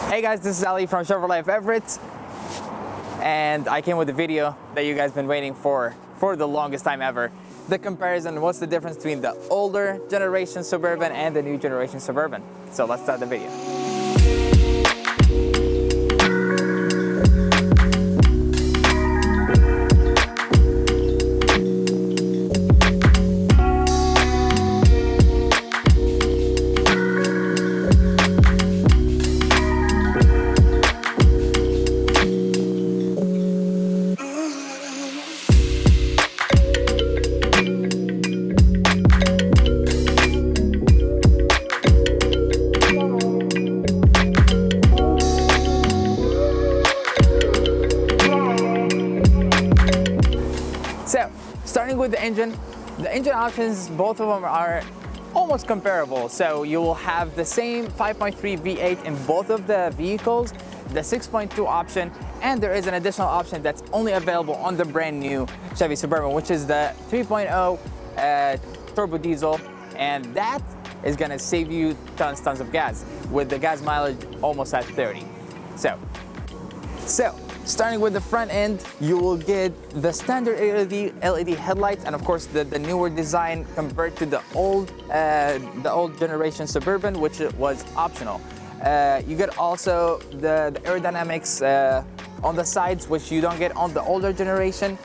Hey guys, this is Ali from Chevrolet of Everett, and I came with a video that you guys been waiting for the longest time ever. The comparison, what's the difference between the older generation Suburban and the new generation Suburban. So let's start the video. So, starting with the engine options, both of them are almost comparable. So you will have the same 5.3 V8 in both of the vehicles, the 6.2 option, and there is an additional option that's only available on the brand new Chevy Suburban, which is the 3.0 turbo diesel, and that is gonna save you tons of gas, with the gas mileage almost at 30. So starting with the front end, you will get the standard LED headlights, and of course the newer design compared to the old generation Suburban, which was optional. You get also the aerodynamics on the sides, which you don't get on the older generation.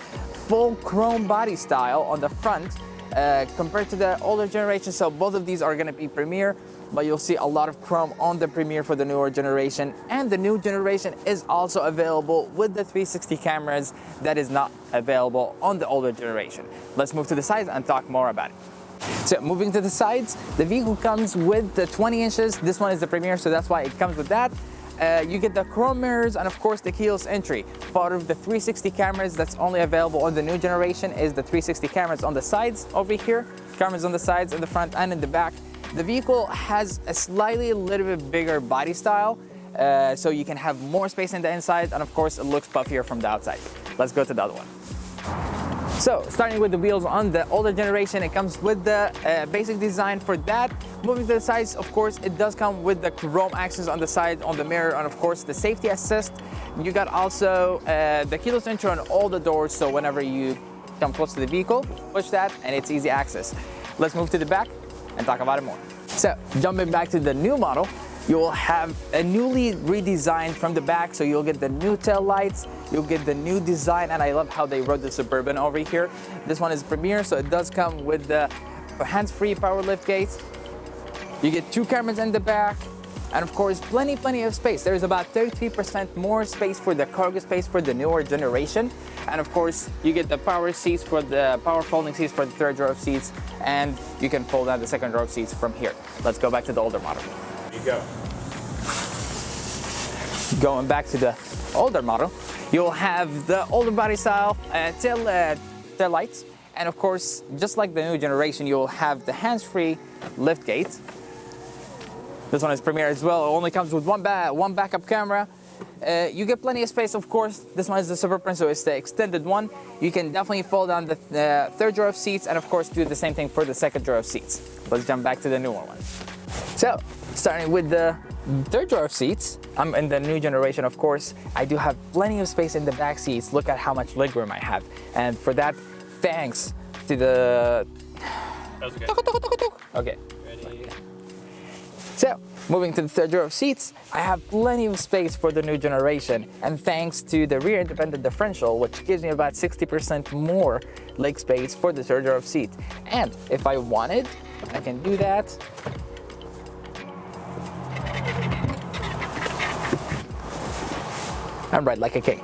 Full chrome body style on the front compared to the older generation. So both of these are going to be Premier, but you'll see a lot of chrome on the Premier for the newer generation. And the new generation is also available with the 360 cameras that is not available on the older generation. Let's move to the sides and talk more about it. So moving to the sides, the vehicle comes with the 20 inches. This one is the Premier, so that's why it comes with that. You get the chrome mirrors and of course the keyless entry. Part of the 360 cameras that's only available on the new generation is the 360 cameras on the sides over here. Cameras on the sides, in the front and in the back. The vehicle has a little bit bigger body style, so you can have more space in the inside, and of course it looks puffier from the outside. Let's go to the other one. So starting with the wheels on the older generation, it comes with the basic design for that. Moving to the sides, of course, it does come with the chrome accents on the side, on the mirror, and of course the safety assist. You got also the keyless entry on all the doors, so whenever you come close to the vehicle, push that and it's easy access. Let's move to the back and talk about it more. So jumping back to the new model, you will have a newly redesigned from the back, so you'll get the new tail lights, you'll get the new design, and I love how they wrote the Suburban over here. This one is Premier, so it does come with the hands-free power lift gates. You get 2 cameras in the back, and of course plenty of space. There's about 33% more space for the cargo space for the newer generation, and of course you get the power seats for the power folding seats for the third row of seats, and you can fold down the second row of seats from here. Let's go back to the older model. There you go. Going back to the older model, you'll have the older body style tail lights, and of course just like the new generation, you'll have the hands-free lift gate. This one is Premier as well. It only comes with one backup camera. You get plenty of space, of course. This one is the Suburban, so it's the extended one. You can definitely fold down the third row of seats, and of course do the same thing for the second row of seats. Let's jump back to the newer one. So, starting with the third row of seats, I'm in the new generation, of course. I do have plenty of space in the back seats. Look at how much legroom I have. And for that, thanks to the... That was okay. Okay. Ready? So, moving to the third row of seats, I have plenty of space for the new generation, and thanks to the rear independent differential, which gives me about 60% more leg space for the third row of seat. And if I wanted, I can do that. I'm right like a king.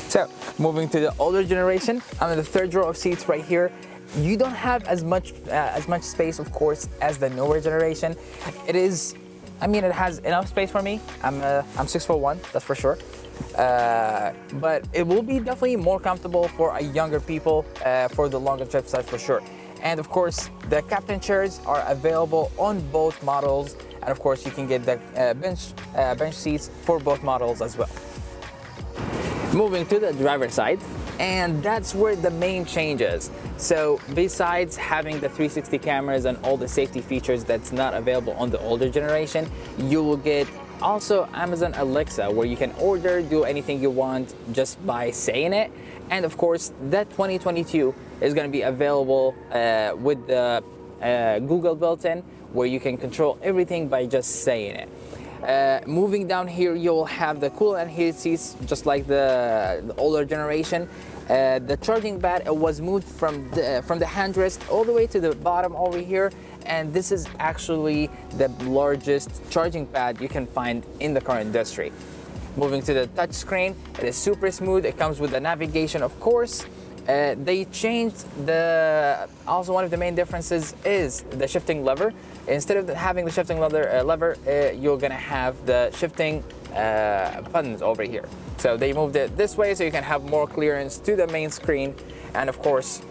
So, moving to the older generation, I'm in the third row of seats right here. You don't have as much space, of course, as the newer generation. It has enough space for me. I'm 6'1", that's for sure. But it will be definitely more comfortable for a younger people for the longer trips, that's for sure. And of course, the captain chairs are available on both models, and of course, you can get the bench seats for both models as well. Moving to the driver's side, and that's where the main change is. So besides having the 360 cameras and all the safety features that's not available on the older generation, you will get also Amazon Alexa, where you can order, do anything you want just by saying it. And of course, that 2022 is going to be available with the Google built-in, where you can control everything by just saying it. Moving down here, you'll have the cool and heated seats, just like the older generation. The charging pad was moved from the handrest all the way to the bottom over here, and this is actually the largest charging pad you can find in the car industry. Moving to the touch screen, it is super smooth. It comes with the navigation, of course. They changed also one of the main differences is the shifting lever. Instead of having the shifting lever, you're gonna have the shifting buttons over here. So they moved it this way so you can have more clearance to the main screen, and of course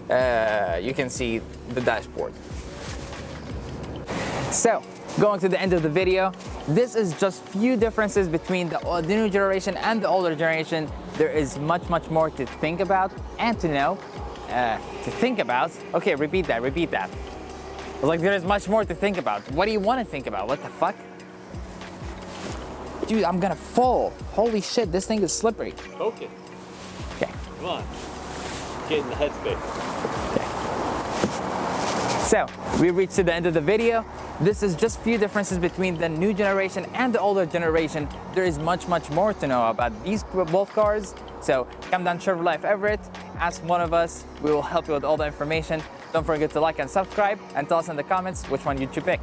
you can see the dashboard. So going to the end of the video, this is just few differences between the new generation and the older generation. There is much more to think about and to know. Okay, repeat that. I was like, there is much more to think about. What do you want to think about? What the fuck? Dude, I'm gonna fall. Holy shit, this thing is slippery. Focus. Okay. Come on. Get in the headspace. Okay. So, we reached to the end of the video. This is just few differences between the new generation and the older generation. There is much more to know about these both cars. So, come down to Chevrolet Everett, ask one of us. We will help you with all the information. Don't forget to like and subscribe, and tell us in the comments which one you'd pick.